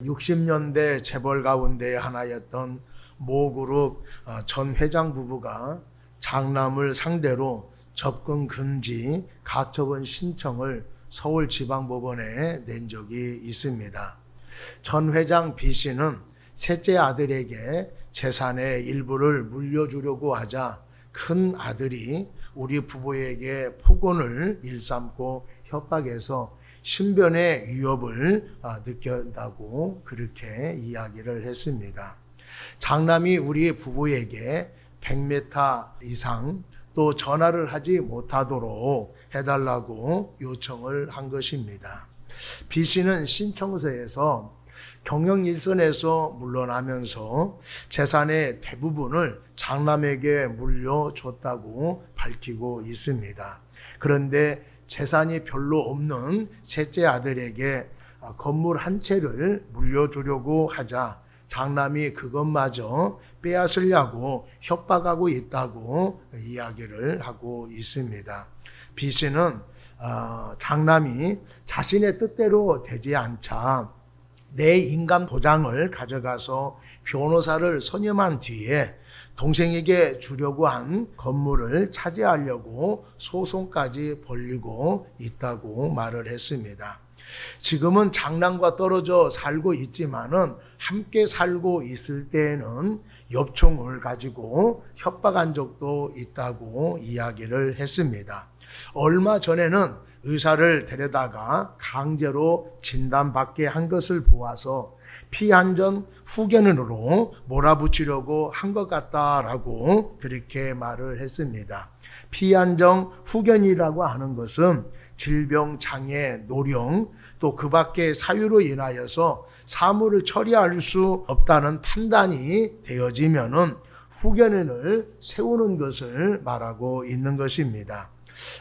60년대 재벌 가운데 하나였던 모그룹 전 회장 부부가 장남을 상대로 접근 금지 가처분 신청을 서울지방법원에 낸 적이 있습니다. 전 회장 B 씨는 셋째 아들에게 재산의 일부를 물려주려고 하자 큰 아들이 우리 부부에게 폭언을 일삼고 협박해서 신변의 위협을 느꼈다고 그렇게 이야기를 했습니다. 장남이 우리 부부에게 100m 이상 또 전화를 하지 못하도록 해달라고 요청을 한 것입니다. B 씨는 신청서에서 경영일선에서 물러나면서 재산의 대부분을 장남에게 물려줬다고 밝히고 있습니다. 그런데 재산이 별로 없는 셋째 아들에게 건물 한 채를 물려주려고 하자 장남이 그것마저 빼앗으려고 협박하고 있다고 이야기를 하고 있습니다. B 씨는 장남이 자신의 뜻대로 되지 않자 내 인감 도장을 가져가서 변호사를 선임한 뒤에 동생에게 주려고 한 건물을 차지하려고 소송까지 벌이고 있다고 말을 했습니다. 지금은 장남과 떨어져 살고 있지만은 함께 살고 있을 때에는 엽총을 가지고 협박한 적도 있다고 이야기를 했습니다. 얼마 전에는 의사를 데려다가 강제로 진단받게 한 것을 보아서 피한전 후견으로 몰아붙이려고 한 것 같다라고 그렇게 말을 했습니다. 피한정 후견이라고 하는 것은 질병, 장애, 노령 또 그 밖의 사유로 인하여서 사물을 처리할 수 없다는 판단이 되어지면은 후견인을 세우는 것을 말하고 있는 것입니다.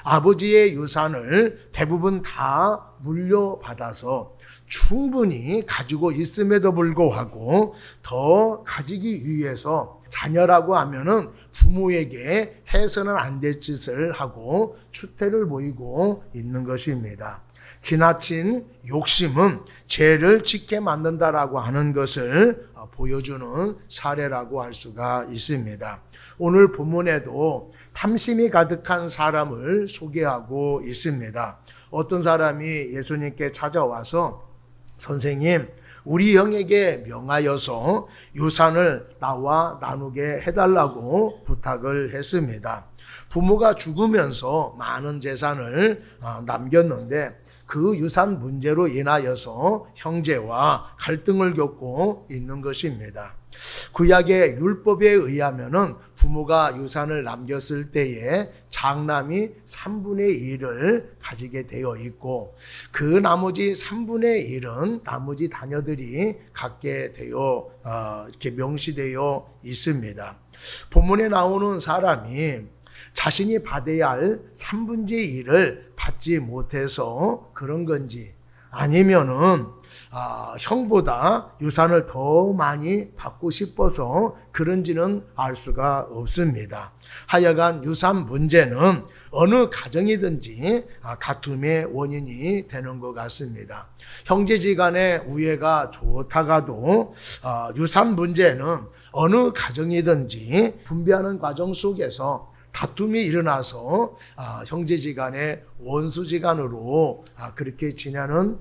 아버지의 유산을 대부분 다 물려받아서 충분히 가지고 있음에도 불구하고 더 가지기 위해서 자녀라고 하면은 부모에게 해서는 안 될 짓을 하고 추태를 보이고 있는 것입니다. 지나친 욕심은 죄를 짓게 만든다라고 하는 것을 보여주는 사례라고 할 수가 있습니다. 오늘 본문에도 탐심이 가득한 사람을 소개하고 있습니다. 어떤 사람이 예수님께 찾아와서 선생님, 우리 형에게 명하여서 유산을 나와 나누게 해달라고 부탁을 했습니다. 부모가 죽으면서 많은 재산을 남겼는데 그 유산 문제로 인하여서 형제와 갈등을 겪고 있는 것입니다. 구약의 율법에 의하면은 부모가 유산을 남겼을 때에 장남이 3분의 1을 가지게 되어 있고 그 나머지 3분의 1은 나머지 자녀들이 갖게 되어 이렇게 명시되어 있습니다. 본문에 나오는 사람이 자신이 받아야 할 3분의 1을 받지 못해서 그런 건지 아니면은 형보다 유산을 더 많이 받고 싶어서 그런지는 알 수가 없습니다. 하여간 유산 문제는 어느 가정이든지 다툼의 원인이 되는 것 같습니다. 형제지간의 우애가 좋다가도 유산 문제는 어느 가정이든지 분배하는 과정 속에서 다툼이 일어나서 형제지간의 원수지간으로 그렇게 지내는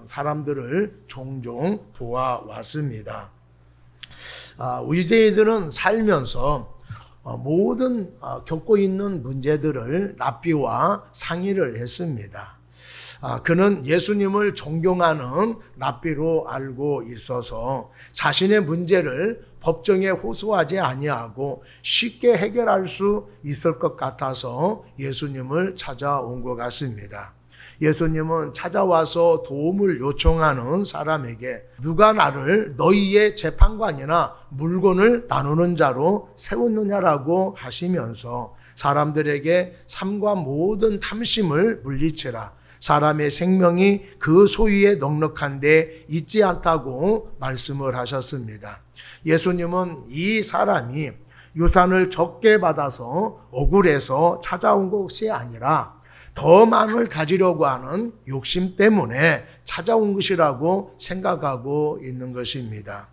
사람들을 종종 보아왔습니다. 유대인들은 살면서 모든 겪고 있는 문제들을 랍비와 상의를 했습니다. 그는 예수님을 존경하는 랍비로 알고 있어서 자신의 문제를 법정에 호소하지 아니하고 쉽게 해결할 수 있을 것 같아서 예수님을 찾아온 것 같습니다. 예수님은 찾아와서 도움을 요청하는 사람에게 누가 나를 너희의 재판관이나 물건을 나누는 자로 세웠느냐라고 하시면서 사람들에게 삶과 모든 탐심을 물리치라. 사람의 생명이 그 소유에 넉넉한데 있지 않다고 말씀을 하셨습니다. 예수님은 이 사람이 유산을 적게 받아서 억울해서 찾아온 것이 아니라 더 많을 가지려고 하는 욕심 때문에 찾아온 것이라고 생각하고 있는 것입니다.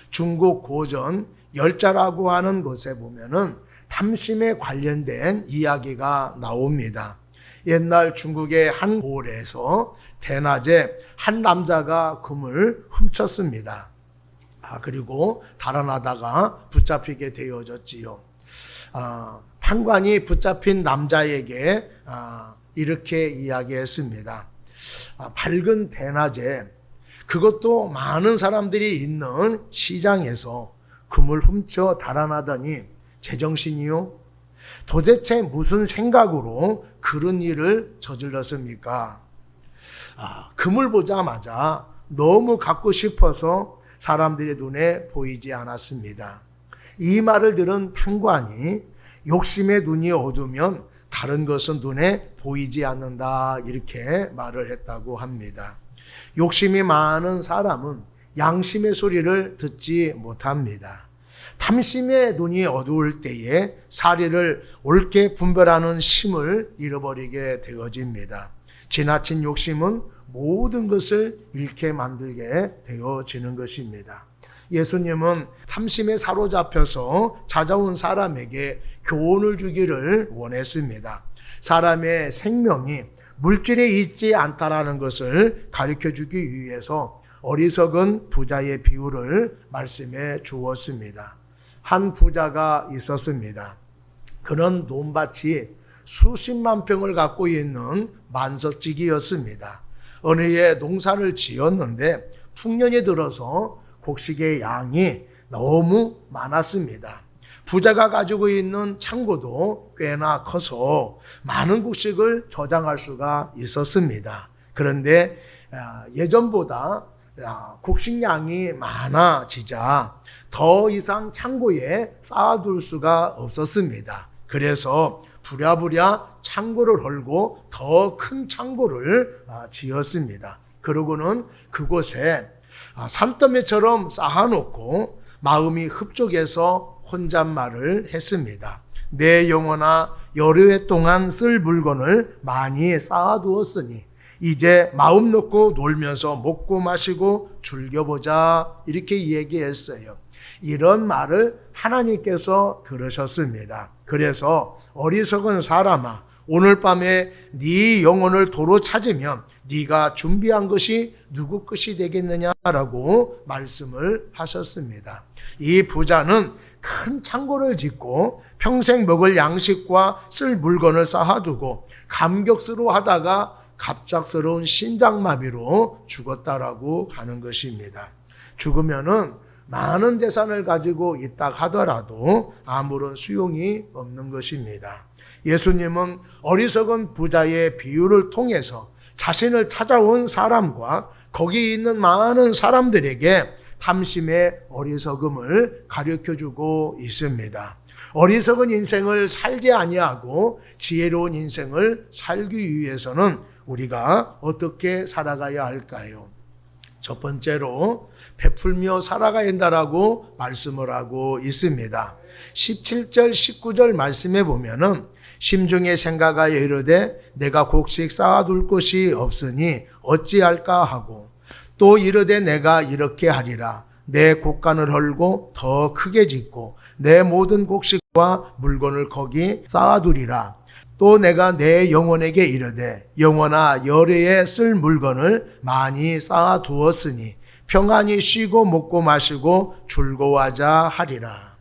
중국 고전 열자라고 하는 곳에 보면은 탐심에 관련된 이야기가 나옵니다. 옛날 중국의 한 고을에서 대낮에 한 남자가 금을 훔쳤습니다. 그리고 달아나다가 붙잡히게 되어졌지요. 판관이 붙잡힌 남자에게 이렇게 이야기했습니다. 밝은 대낮에, 그것도 많은 사람들이 있는 시장에서 금을 훔쳐 달아나더니 제정신이요? 도대체 무슨 생각으로 그런 일을 저질렀습니까? 금을 보자마자 너무 갖고 싶어서 사람들의 눈에 보이지 않았습니다. 이 말을 들은 판관이 욕심의 눈이 어두면 다른 것은 눈에 보이지 않는다, 이렇게 말을 했다고 합니다. 욕심이 많은 사람은 양심의 소리를 듣지 못합니다. 탐심의 눈이 어두울 때에 사리를 옳게 분별하는 심을 잃어버리게 되어집니다. 지나친 욕심은 모든 것을 잃게 만들게 되어지는 것입니다. 예수님은 탐심에 사로잡혀서 찾아온 사람에게 교훈을 주기를 원했습니다. 사람의 생명이 물질에 있지 않다라는 것을 가르쳐 주기 위해서 어리석은 부자의 비유를 말씀해 주었습니다. 한 부자가 있었습니다. 그는 논밭이 수십만 평을 갖고 있는 만석지기였습니다. 어느 해 농사를 지었는데 풍년이 들어서 곡식의 양이 너무 많았습니다. 부자가 가지고 있는 창고도 꽤나 커서 많은 곡식을 저장할 수가 있었습니다. 그런데 예전보다 곡식량이 많아지자 더 이상 창고에 쌓아둘 수가 없었습니다. 그래서 부랴부랴 창고를 헐고 더 큰 창고를 지었습니다. 그러고는 그곳에 산더미처럼 쌓아놓고 마음이 흡족해서 혼잣말을 했습니다. 내 영혼아, 여러 해 동안 쓸 물건을 많이 쌓아두었으니 이제 마음 놓고 놀면서 먹고 마시고 즐겨보자, 이렇게 얘기했어요. 이런 말을 하나님께서 들으셨습니다. 그래서 어리석은 사람아, 오늘 밤에 네 영혼을 도로 찾으면 네가 준비한 것이 누구 것이 되겠느냐라고 말씀을 하셨습니다. 이 부자는 큰 창고를 짓고 평생 먹을 양식과 쓸 물건을 쌓아두고 감격스러워하다가 갑작스러운 심장마비로 죽었다라고 하는 것입니다. 죽으면은 많은 재산을 가지고 있다 하더라도 아무런 소용이 없는 것입니다. 예수님은 어리석은 부자의 비유를 통해서 자신을 찾아온 사람과 거기 있는 많은 사람들에게 탐심의 어리석음을 가르쳐주고 있습니다. 어리석은 인생을 살지 아니하고 지혜로운 인생을 살기 위해서는 우리가 어떻게 살아가야 할까요? 첫 번째로 베풀며 살아가야 한다라고 말씀을 하고 있습니다. 17절 19절 말씀에 보면은 심중에 생각하여 이르되 내가 곡식 쌓아둘 곳이 없으니 어찌할까 하고 또 이르되 내가 이렇게 하리라 내 곡간을 헐고 더 크게 짓고 내 모든 곡식과 물건을 거기 쌓아두리라. 또 내가 내 영혼에게 이르되 영혼아 여러 해 쓸 물건을 많이 쌓아두었으니 평안히 쉬고 먹고 마시고 즐거워하자 하리라.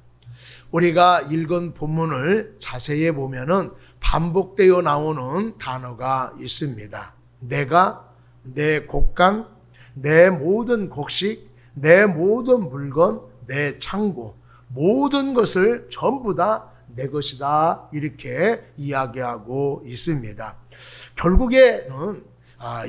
우리가 읽은 본문을 자세히 보면은 반복되어 나오는 단어가 있습니다. 내가, 내 곡간, 내 모든 곡식, 내 모든 물건, 내 창고, 모든 것을 전부 다 내 것이다, 이렇게 이야기하고 있습니다. 결국에는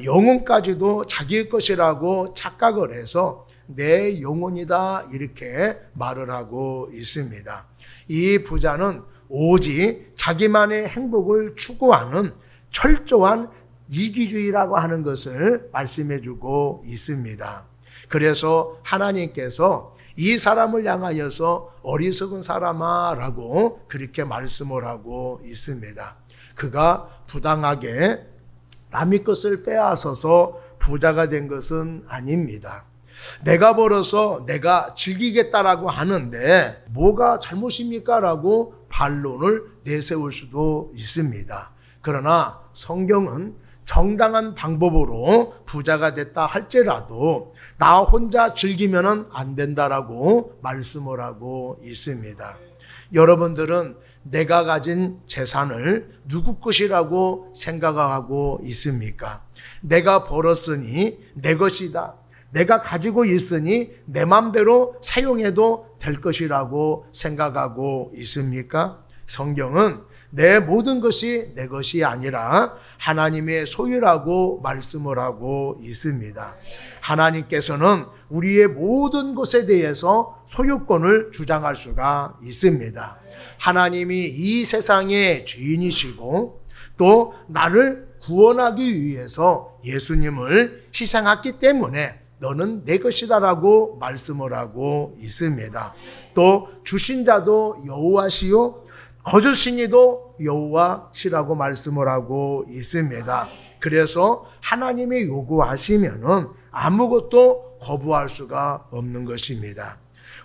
영혼까지도 자기 것이라고 착각을 해서 내 영혼이다, 이렇게 말을 하고 있습니다. 이 부자는 오직 자기만의 행복을 추구하는 철저한 이기주의라고 하는 것을 말씀해 주고 있습니다. 그래서 하나님께서 이 사람을 향하여서 어리석은 사람아 라고 그렇게 말씀을 하고 있습니다. 그가 부당하게 남의 것을 빼앗아서 부자가 된 것은 아닙니다. 내가 벌어서 내가 즐기겠다라고 하는데 뭐가 잘못입니까? 라고 반론을 내세울 수도 있습니다. 그러나 성경은 정당한 방법으로 부자가 됐다 할지라도 나 혼자 즐기면 안 된다라고 말씀을 하고 있습니다. 여러분들은 내가 가진 재산을 누구 것이라고 생각하고 있습니까? 내가 벌었으니 내 것이다. 내가 가지고 있으니 내 맘대로 사용해도 될 것이라고 생각하고 있습니까? 성경은 내 모든 것이 내 것이 아니라 하나님의 소유라고 말씀을 하고 있습니다. 하나님께서는 우리의 모든 것에 대해서 소유권을 주장할 수가 있습니다. 하나님이 이 세상의 주인이시고 또 나를 구원하기 위해서 예수님을 희생했기 때문에 너는 내 것이다라고 말씀을 하고 있습니다. 또 주신 자도 여호와시요 거두신이도 여호와시라고 말씀을 하고 있습니다. 그래서 하나님이 요구하시면은 아무것도 거부할 수가 없는 것입니다.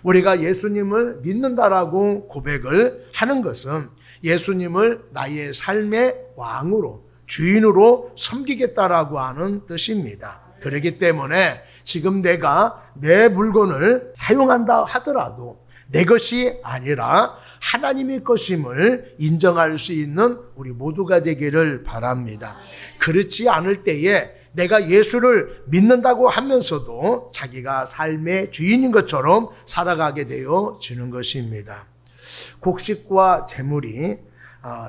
우리가 예수님을 믿는다라고 고백을 하는 것은 예수님을 나의 삶의 왕으로 주인으로 섬기겠다라고 하는 뜻입니다. 그렇기 때문에 지금 내가 내 물건을 사용한다 하더라도 내 것이 아니라 하나님의 것임을 인정할 수 있는 우리 모두가 되기를 바랍니다. 그렇지 않을 때에 내가 예수를 믿는다고 하면서도 자기가 삶의 주인인 것처럼 살아가게 되어지는 것입니다. 곡식과 재물이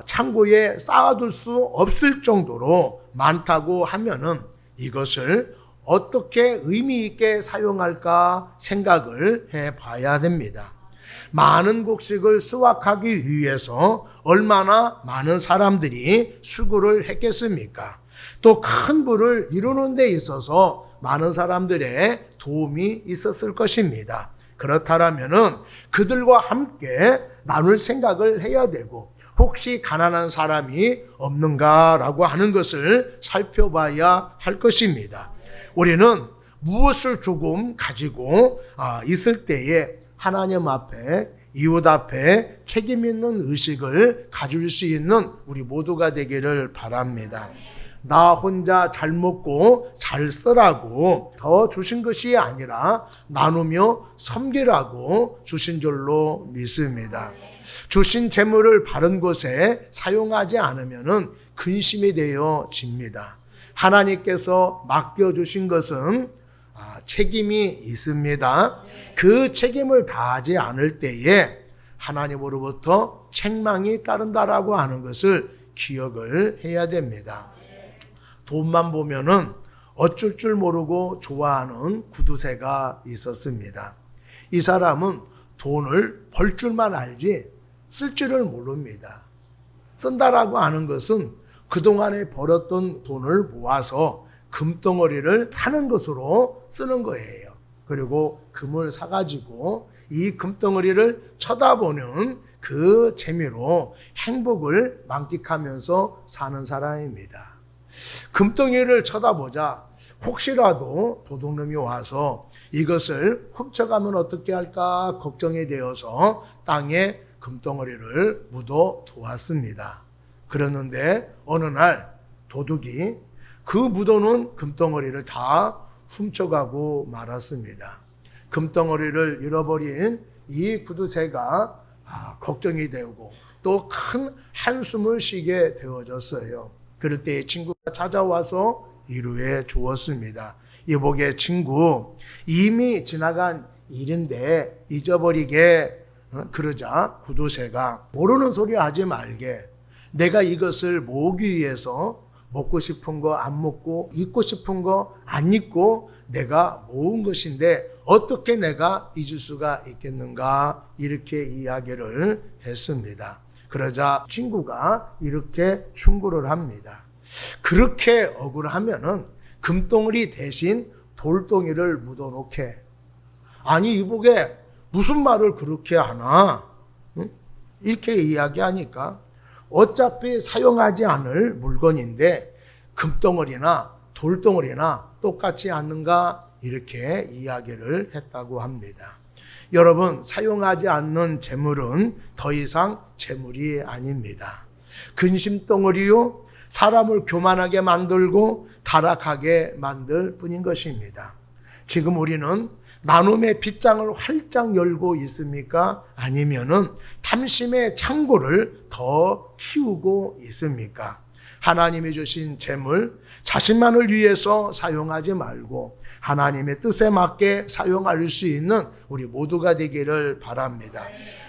창고에 쌓아둘 수 없을 정도로 많다고 하면은 이것을 어떻게 의미 있게 사용할까 생각을 해봐야 됩니다. 많은 곡식을 수확하기 위해서 얼마나 많은 사람들이 수고를 했겠습니까? 또 큰 부를 이루는 데 있어서 많은 사람들의 도움이 있었을 것입니다. 그렇다면은 그들과 함께 나눌 생각을 해야 되고 혹시 가난한 사람이 없는가라고 하는 것을 살펴봐야 할 것입니다. 우리는 무엇을 조금 가지고 있을 때에 하나님 앞에 이웃 앞에 책임 있는 의식을 가질 수 있는 우리 모두가 되기를 바랍니다. 나 혼자 잘 먹고 잘 쓰라고 더 주신 것이 아니라 나누며 섬기라고 주신 줄로 믿습니다. 주신 재물을 바른 곳에 사용하지 않으면 근심이 되어집니다. 하나님께서 맡겨주신 것은 책임이 있습니다. 그 책임을 다하지 않을 때에 하나님으로부터 책망이 따른다라고 하는 것을 기억을 해야 됩니다. 돈만 보면은 어쩔 줄 모르고 좋아하는 구두쇠가 있었습니다. 이 사람은 돈을 벌 줄만 알지 쓸 줄을 모릅니다. 쓴다라고 하는 것은 그동안에 벌었던 돈을 모아서 금덩어리를 사는 것으로 쓰는 거예요. 그리고 금을 사가지고 이 금덩어리를 쳐다보는 그 재미로 행복을 만끽하면서 사는 사람입니다. 금덩이를 쳐다보자 혹시라도 도둑놈이 와서 이것을 훔쳐가면 어떻게 할까 걱정이 되어서 땅에 금덩어리를 묻어 두었습니다. 그랬는데 어느 날 도둑이 그 묻어놓은 금덩어리를 다 훔쳐가고 말았습니다. 금덩어리를 잃어버린 이 구두쇠가 걱정이 되고 또 큰 한숨을 쉬게 되어졌어요. 그럴 때 친구가 찾아와서 위로해 주었습니다. 이복의 친구, 이미 지나간 일인데 잊어버리게 그러자 구두쇠가 모르는 소리 하지 말게 내가 이것을 모으기 위해서 먹고 싶은 거 안 먹고 입고 싶은 거 안 입고 내가 모은 것인데 어떻게 내가 잊을 수가 있겠는가 이렇게 이야기를 했습니다. 그러자 친구가 이렇게 충고를 합니다. 그렇게 억울하면은 금덩어리 대신 돌덩이를 묻어놓게. 아니 이복에 무슨 말을 그렇게 하나? 이렇게 이야기하니까 어차피 사용하지 않을 물건인데 금덩어리나 돌덩어리나 똑같지 않는가 이렇게 이야기를 했다고 합니다. 여러분, 사용하지 않는 재물은 더 이상 재물이 아닙니다. 근심덩어리요, 사람을 교만하게 만들고 타락하게 만들 뿐인 것입니다. 지금 우리는 나눔의 빗장을 활짝 열고 있습니까? 아니면은 탐심의 창고를 더 키우고 있습니까? 하나님이 주신 재물, 자신만을 위해서 사용하지 말고 하나님의 뜻에 맞게 사용할 수 있는 우리 모두가 되기를 바랍니다.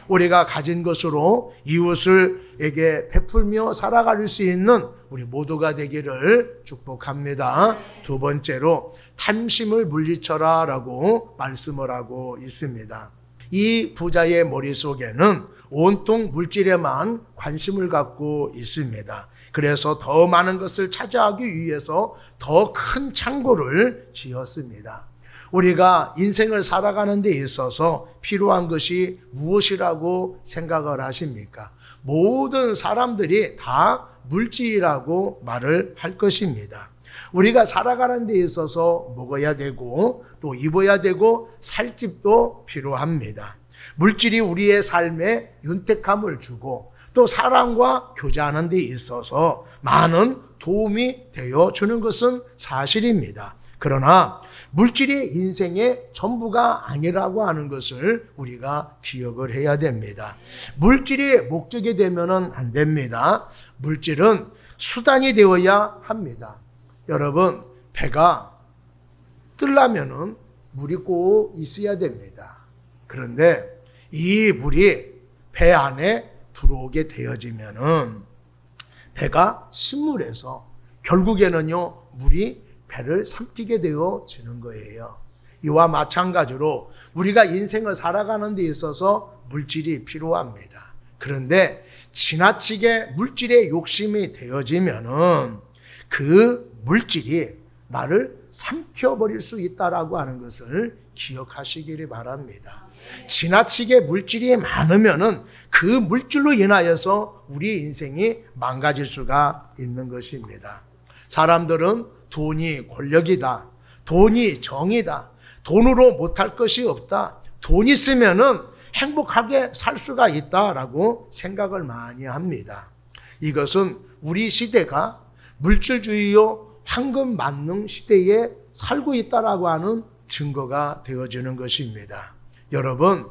우리가 가진 것으로 이웃을에게 베풀며 살아갈 수 있는 우리 모두가 되기를 축복합니다. 두 번째로 탐심을 물리쳐라 라고 말씀을 하고 있습니다. 이 부자의 머릿속에는 온통 물질에만 관심을 갖고 있습니다. 그래서 더 많은 것을 차지하기 위해서 더 큰 창고를 지었습니다. 우리가 인생을 살아가는 데 있어서 필요한 것이 무엇이라고 생각을 하십니까? 모든 사람들이 다 물질이라고 말을 할 것입니다. 우리가 살아가는 데 있어서 먹어야 되고 또 입어야 되고 살 집도 필요합니다. 물질이 우리의 삶에 윤택함을 주고 또 사람과 교제하는 데 있어서 많은 도움이 되어 주는 것은 사실입니다. 그러나 물질이 인생의 전부가 아니라고 하는 것을 우리가 기억을 해야 됩니다. 물질이 목적이 되면은 안 됩니다. 물질은 수단이 되어야 합니다. 여러분, 배가 뜨려면은 물이 꼭 있어야 됩니다. 그런데 이 물이 배 안에 들어오게 되어지면은 배가 침몰해서 결국에는요, 물이 배를 삼키게 되어지는 거예요. 이와 마찬가지로 우리가 인생을 살아가는 데 있어서 물질이 필요합니다. 그런데 지나치게 물질에 욕심이 되어지면은 그 물질이 나를 삼켜버릴 수 있다라고 하는 것을 기억하시기를 바랍니다. 지나치게 물질이 많으면은 그 물질로 인하여서 우리 인생이 망가질 수가 있는 것입니다. 사람들은 돈이 권력이다, 돈이 정이다, 돈으로 못할 것이 없다, 돈 있으면은 행복하게 살 수가 있다라고 생각을 많이 합니다. 이것은 우리 시대가 물질주의요 황금 만능 시대에 살고 있다라고 하는 증거가 되어지는 것입니다. 여러분,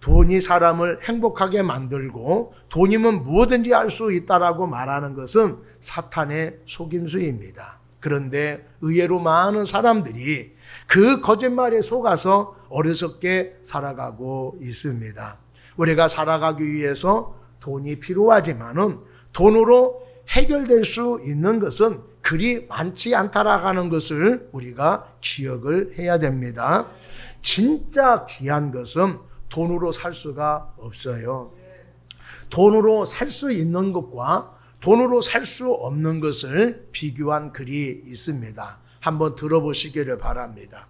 돈이 사람을 행복하게 만들고 돈이면 무엇든지 할 수 있다라고 말하는 것은 사탄의 속임수입니다. 그런데 의외로 많은 사람들이 그 거짓말에 속아서 어리석게 살아가고 있습니다. 우리가 살아가기 위해서 돈이 필요하지만은 돈으로 해결될 수 있는 것은 그리 많지 않다라는 것을 우리가 기억을 해야 됩니다. 진짜 귀한 것은 돈으로 살 수가 없어요. 돈으로 살 수 있는 것과 돈으로 살 수 없는 것을 비교한 글이 있습니다. 한번 들어보시기를 바랍니다.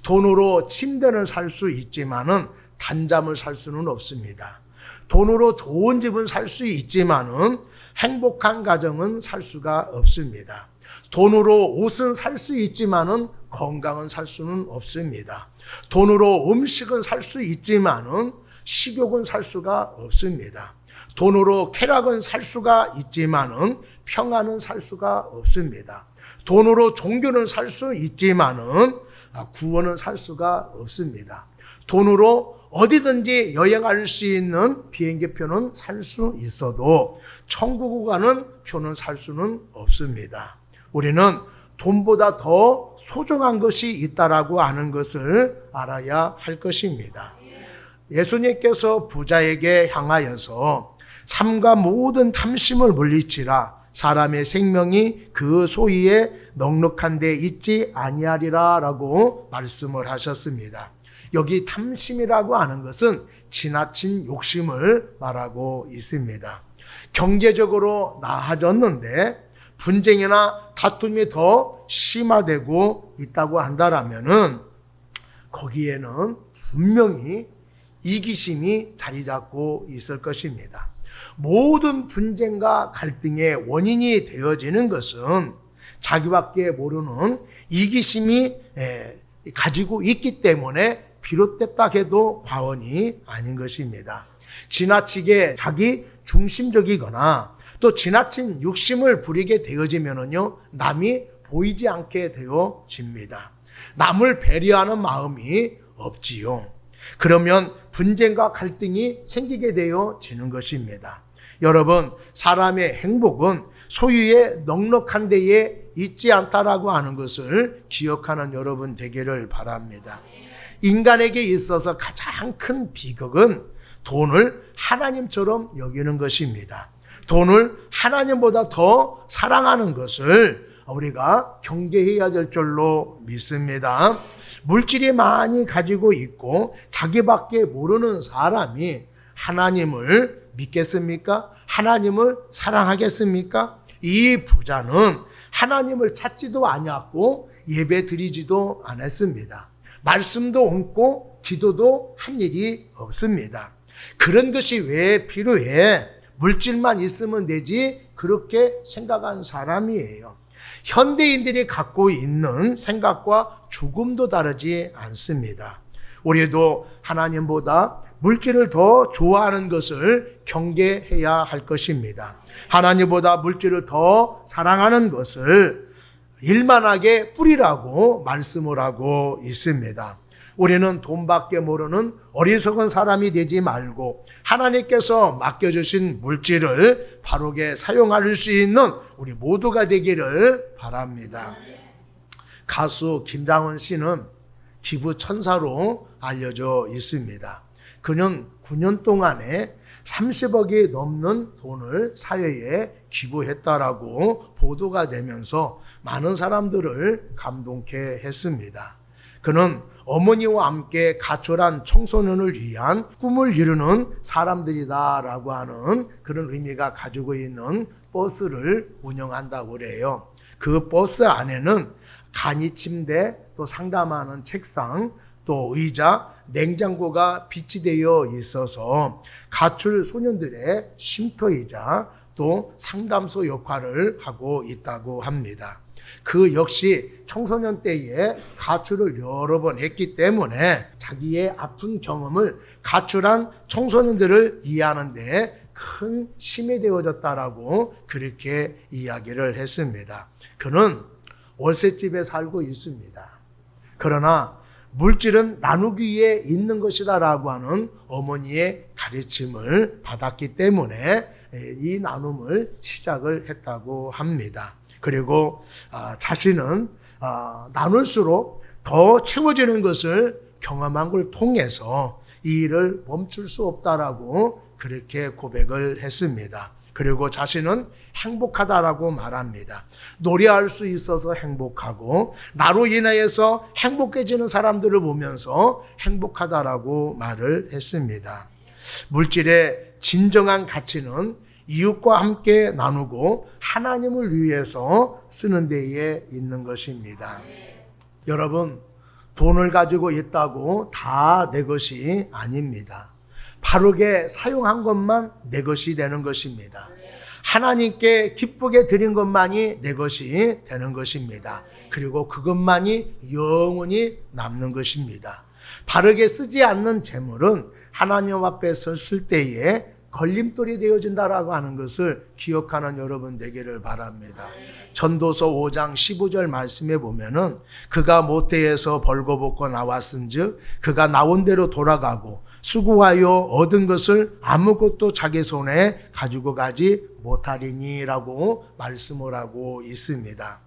돈으로 침대는 살 수 있지만은 단잠을 살 수는 없습니다. 돈으로 좋은 집은 살 수 있지만은 행복한 가정은 살 수가 없습니다. 돈으로 옷은 살 수 있지만은 건강은 살 수는 없습니다. 돈으로 음식은 살 수 있지만은 식욕은 살 수가 없습니다. 돈으로 쾌락은 살 수가 있지만은 평안은 살 수가 없습니다. 돈으로 종교는 살 수 있지만은 구원은 살 수가 없습니다. 돈으로 어디든지 여행할 수 있는 비행기표는 살 수 있어도 천국에 가는 표는 살 수는 없습니다. 우리는 돈보다 더 소중한 것이 있다라고 하는 것을 알아야 할 것입니다. 예수님께서 부자에게 향하여서 삶과 모든 탐심을 물리치라, 사람의 생명이 그 소위에 넉넉한 데 있지 아니하리라 라고 말씀을 하셨습니다. 여기 탐심이라고 하는 것은 지나친 욕심을 말하고 있습니다. 경제적으로 나아졌는데 분쟁이나 다툼이 더 심화되고 있다고 한다라면은 거기에는 분명히 이기심이 자리 잡고 있을 것입니다. 모든 분쟁과 갈등의 원인이 되어지는 것은 자기밖에 모르는 이기심이 가지고 있기 때문에 비롯됐다 해도 과언이 아닌 것입니다. 지나치게 자기 중심적이거나 또 지나친 욕심을 부리게 되어지면은요, 남이 보이지 않게 되어집니다. 남을 배려하는 마음이 없지요. 그러면 분쟁과 갈등이 생기게 되어지는 것입니다. 여러분, 사람의 행복은 소유의 넉넉한 데에 있지 않다라고 하는 것을 기억하는 여러분 되기를 바랍니다. 인간에게 있어서 가장 큰 비극은 돈을 하나님처럼 여기는 것입니다. 돈을 하나님보다 더 사랑하는 것을 우리가 경계해야 될 줄로 믿습니다. 물질이 많이 가지고 있고 자기밖에 모르는 사람이 하나님을 믿겠습니까? 하나님을 사랑하겠습니까? 이 부자는 하나님을 찾지도 아니었고 예배 드리지도 않았습니다. 말씀도 얹고 기도도 한 일이 없습니다. 그런 것이 왜 필요해? 물질만 있으면 되지, 그렇게 생각한 사람이에요. 현대인들이 갖고 있는 생각과 조금도 다르지 않습니다. 우리도 하나님보다 물질을 더 좋아하는 것을 경계해야 할 것입니다. 하나님보다 물질을 더 사랑하는 것을 일만하게 뿌리라고 말씀을 하고 있습니다. 우리는 돈밖에 모르는 어리석은 사람이 되지 말고 하나님께서 맡겨주신 물질을 바르게 사용할 수 있는 우리 모두가 되기를 바랍니다. 가수 김장훈 씨는 기부 천사로 알려져 있습니다. 그는 9년 동안에 30억이 넘는 돈을 사회에 기부했다라고 보도가 되면서 많은 사람들을 감동케 했습니다. 그는 어머니와 함께 가출한 청소년을 위한 꿈을 이루는 사람들이다라고 하는 그런 의미가 가지고 있는 버스를 운영한다고 그래요. 그 버스 안에는 간이 침대, 또 상담하는 책상, 또 의자, 냉장고가 비치되어 있어서 가출 소년들의 쉼터이자 또 상담소 역할을 하고 있다고 합니다. 그 역시 청소년 때에 가출을 여러 번 했기 때문에 자기의 아픈 경험을 가출한 청소년들을 이해하는 데 큰 힘이 되어졌다라고 그렇게 이야기를 했습니다. 그는 월세집에 살고 있습니다. 그러나 물질은 나누기 위해 있는 것이다라고 하는 어머니의 가르침을 받았기 때문에 이 나눔을 시작을 했다고 합니다. 그리고 자신은 나눌수록 더 채워지는 것을 경험한 걸 통해서 이 일을 멈출 수 없다라고 그렇게 고백을 했습니다. 그리고 자신은 행복하다라고 말합니다. 노래할 수 있어서 행복하고 나로 인하여서 행복해지는 사람들을 보면서 행복하다라고 말을 했습니다. 물질의 진정한 가치는 이웃과 함께 나누고 하나님을 위해서 쓰는 데에 있는 것입니다. 여러분, 돈을 가지고 있다고 다 내 것이 아닙니다. 바르게 사용한 것만 내 것이 되는 것입니다. 하나님께 기쁘게 드린 것만이 내 것이 되는 것입니다. 그리고 그것만이 영원히 남는 것입니다. 바르게 쓰지 않는 재물은 하나님 앞에 섰을 때에 걸림돌이 되어진다라고 하는 것을 기억하는 여러분 되기를 바랍니다. 전도서 5장 15절 말씀에 보면은 그가 모태에서 벌거벗고 나왔은즉 그가 나온 대로 돌아가고 수고하여 얻은 것을 아무것도 자기 손에 가지고 가지 못하리니라고 말씀을 하고 있습니다.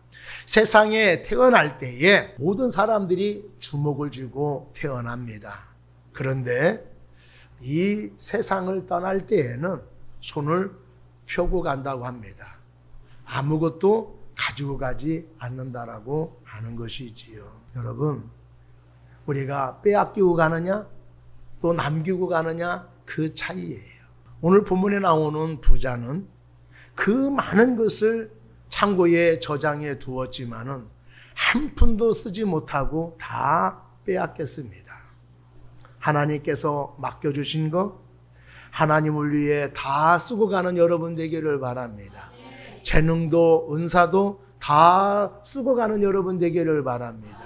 세상에 태어날 때에 모든 사람들이 주목을 주고 태어납니다. 그런데 이 세상을 떠날 때에는 손을 펴고 간다고 합니다. 아무것도 가지고 가지 않는다라고 하는 것이지요. 여러분, 우리가 빼앗기고 가느냐 또 남기고 가느냐 그 차이예요. 오늘 본문에 나오는 부자는 그 많은 것을 창고에 저장해 두었지만은 한 푼도 쓰지 못하고 다 빼앗겼습니다. 하나님께서 맡겨주신 것, 하나님을 위해 다 쓰고 가는 여러분 되기를 바랍니다. 재능도 은사도 다 쓰고 가는 여러분 되기를 바랍니다.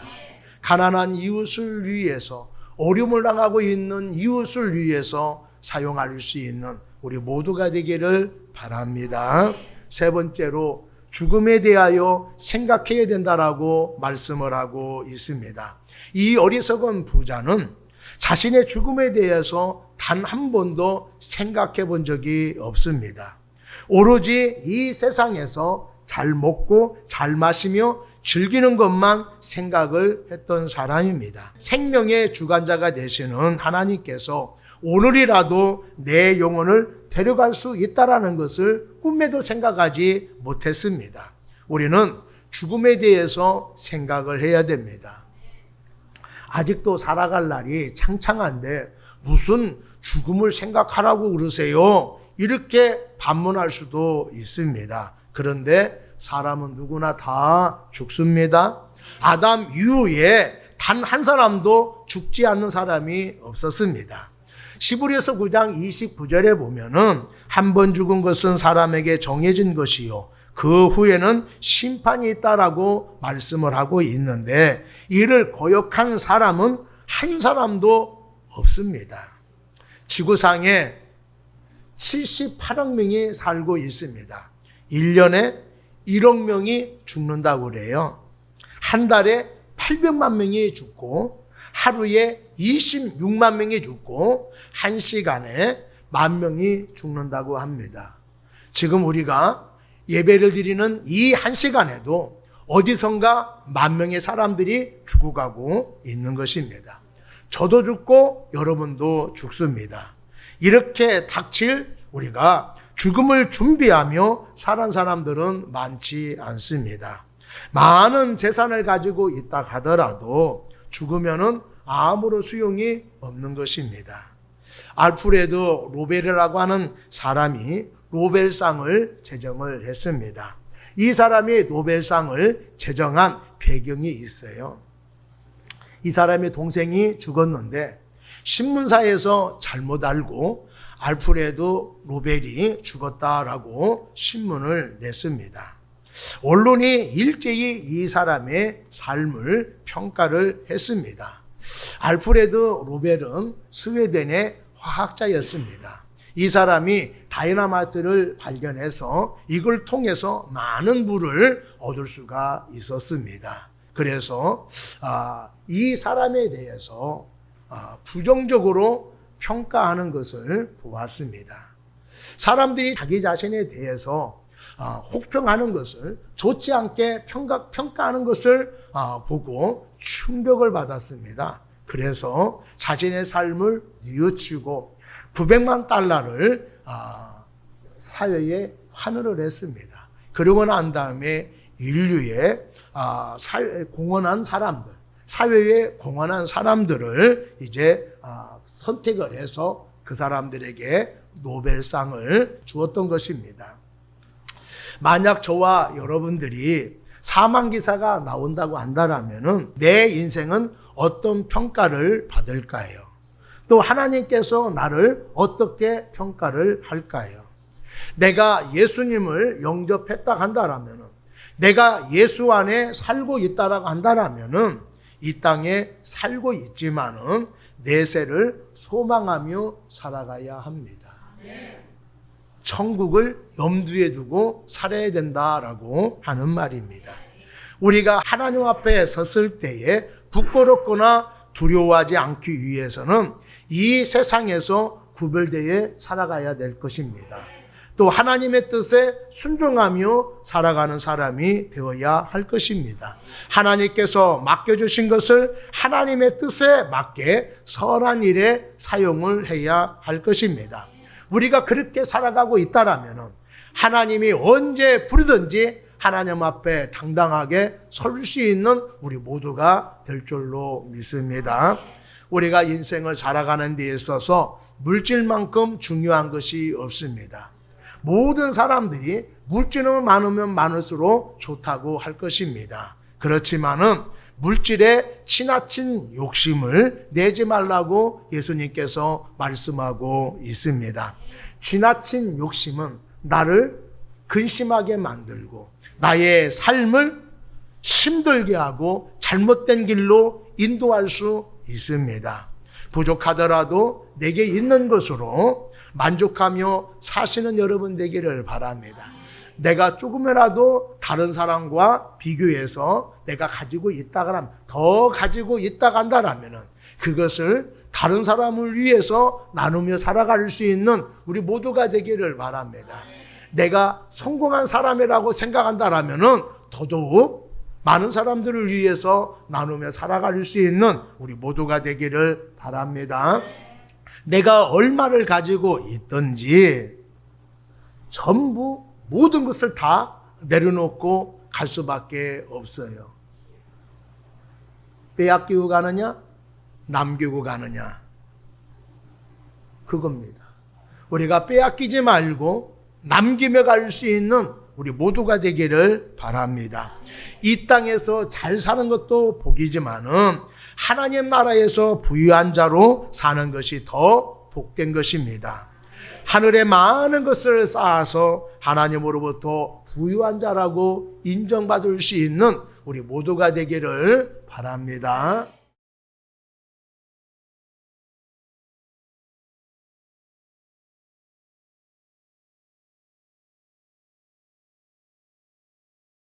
가난한 이웃을 위해서, 어려움을 당하고 있는 이웃을 위해서 사용할 수 있는 우리 모두가 되기를 바랍니다. 세 번째로 죽음에 대하여 생각해야 된다라고 말씀을 하고 있습니다. 이 어리석은 부자는 자신의 죽음에 대해서 단 한 번도 생각해 본 적이 없습니다. 오로지 이 세상에서 잘 먹고 잘 마시며 즐기는 것만 생각을 했던 사람입니다. 생명의 주관자가 되시는 하나님께서 오늘이라도 내 영혼을 데려갈 수 있다라는 것을 꿈에도 생각하지 못했습니다. 우리는 죽음에 대해서 생각을 해야 됩니다. 아직도 살아갈 날이 창창한데 무슨 죽음을 생각하라고 그러세요? 이렇게 반문할 수도 있습니다. 그런데 사람은 누구나 다 죽습니다. 아담 이후에 단 한 사람도 죽지 않는 사람이 없었습니다. 시브리서 9장 29절에 보면은 한 번 죽은 것은 사람에게 정해진 것이요 그 후에는 심판이 있다라고 말씀을 하고 있는데 이를 거역한 사람은 한 사람도 없습니다. 지구상에 78억 명이 살고 있습니다. 1년에 1억 명이 죽는다고 그래요. 한 달에 800만 명이 죽고 하루에 26만 명이 죽고 한 시간에 1만 명이 죽는다고 합니다. 지금 우리가 예배를 드리는 이 한 시간에도 어디선가 1만 명의 사람들이 죽어가고 있는 것입니다. 저도 죽고 여러분도 죽습니다. 이렇게 닥칠 우리가 죽음을 준비하며 사는 사람들은 많지 않습니다. 많은 재산을 가지고 있다 하더라도 죽으면은 아무런 소용이 없는 것입니다. 알프레드 노벨이라고 하는 사람이 노벨상을 제정을 했습니다. 이 사람이 노벨상을 제정한 배경이 있어요. 이 사람의 동생이 죽었는데 신문사에서 잘못 알고 알프레드 노벨이 죽었다라고 신문을 냈습니다. 언론이 일제히 이 사람의 삶을 평가를 했습니다. 알프레드 노벨은 스웨덴의 화학자였습니다. 이 사람이 다이나마이트를 발견해서 이걸 통해서 많은 부를 얻을 수가 있었습니다. 그래서 이 사람에 대해서 부정적으로 평가하는 것을 보았습니다. 사람들이 자기 자신에 대해서 혹평하는 것을 좋지 않게 평가하는 것을 보고 충격을 받았습니다. 그래서 자신의 삶을 뉘우치고 900만 달러를 사회에 환원을 했습니다. 그러고 난 다음에 인류에 공헌한 사람들, 사회에 공헌한 사람들을 이제 선택을 해서 그 사람들에게 노벨상을 주었던 것입니다. 만약 저와 여러분들이 사망기사가 나온다고 한다면 내 인생은 어떤 평가를 받을까요? 또 하나님께서 나를 어떻게 평가를 할까요? 내가 예수님을 영접했다 한다면, 내가 예수 안에 살고 있다라고 한다면 이 땅에 살고 있지만은 내세를 소망하며 살아가야 합니다. 천국을 염두에 두고 살아야 된다라고 하는 말입니다. 우리가 하나님 앞에 섰을 때에 부끄럽거나 두려워하지 않기 위해서는 이 세상에서 구별되어 살아가야 될 것입니다. 또 하나님의 뜻에 순종하며 살아가는 사람이 되어야 할 것입니다. 하나님께서 맡겨주신 것을 하나님의 뜻에 맞게 선한 일에 사용을 해야 할 것입니다. 우리가 그렇게 살아가고 있다라면 하나님이 언제 부르든지 하나님 앞에 당당하게 설 수 있는 우리 모두가 될 줄로 믿습니다. 우리가 인생을 살아가는 데 있어서 물질만큼 중요한 것이 없습니다. 모든 사람들이 물질은 많으면 많을수록 좋다고 할 것입니다. 그렇지만은 물질에 지나친 욕심을 내지 말라고 예수님께서 말씀하고 있습니다. 지나친 욕심은 나를 근심하게 만들고 나의 삶을 힘들게 하고 잘못된 길로 인도할 수 있습니다. 부족하더라도 내게 있는 것으로 만족하며 사시는 여러분 되기를 바랍니다. 내가 조금이라도 다른 사람과 비교해서 내가 가지고 있다가 하면 더 가지고 있다가 한다라면 그것을 다른 사람을 위해서 나누며 살아갈 수 있는 우리 모두가 되기를 바랍니다. 내가 성공한 사람이라고 생각한다라면 더더욱 많은 사람들을 위해서 나누며 살아갈 수 있는 우리 모두가 되기를 바랍니다. 내가 얼마를 가지고 있든지 전부 모든 것을 다 내려놓고 갈 수밖에 없어요. 빼앗기고 가느냐, 남기고 가느냐, 그겁니다. 우리가 빼앗기지 말고 남기며 갈 수 있는 우리 모두가 되기를 바랍니다. 이 땅에서 잘 사는 것도 복이지만은 하나님 나라에서 부유한 자로 사는 것이 더 복된 것입니다. 하늘에 많은 것을 쌓아서 하나님으로부터 부유한 자라고 인정받을 수 있는 우리 모두가 되기를 바랍니다.